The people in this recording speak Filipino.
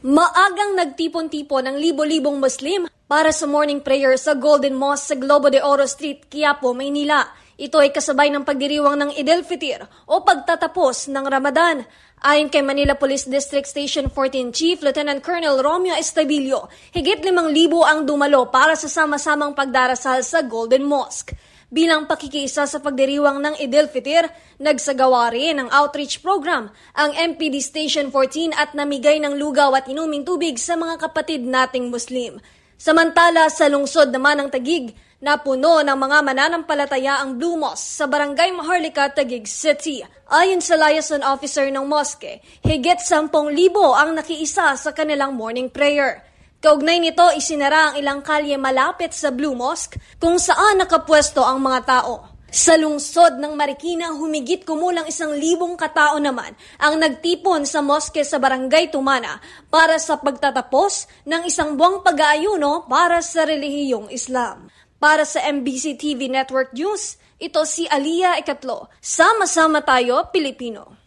Maagang nagtipon-tipon ang libo-libong Muslim para sa morning prayer sa Golden Mosque sa Globo de Oro Street, Quiapo, Maynila. Ito ay kasabay ng pagdiriwang ng Eid al-Fitr o pagtatapos ng Ramadan. Ayon kay Manila Police District Station 14 Chief Lieutenant Colonel Romeo Estabillo, higit 5,000 ang dumalo para sa sama-samang pagdarasal sa Golden Mosque. Bilang pakikiisa sa pagdiriwang ng Eid al-Fitr, nagsagawa rin ng outreach program ang MPD Station 14 at namigay ng lugaw at inuming tubig sa mga kapatid nating Muslim. Samantala sa lungsod naman ng Taguig, napuno ng mga mananampalataya ang Blue Mosque sa Barangay Maharlika, Taguig City. Ayon sa liaison officer ng mosque, higit 10,000 ang nakiisa sa kanilang morning prayer. Kaugnay nito, isinara ang ilang kalye malapit sa Blue Mosque kung saan nakapwesto ang mga tao. Sa lungsod ng Marikina, humigit kumulang 1,000 katao naman ang nagtipon sa mosque sa Barangay Tumana para sa pagtatapos ng isang buwang pag-aayuno para sa relihiyong Islam. Para sa MBC TV Network News, ito si Aliyah Ikatlo. Sama-sama tayo, Pilipino.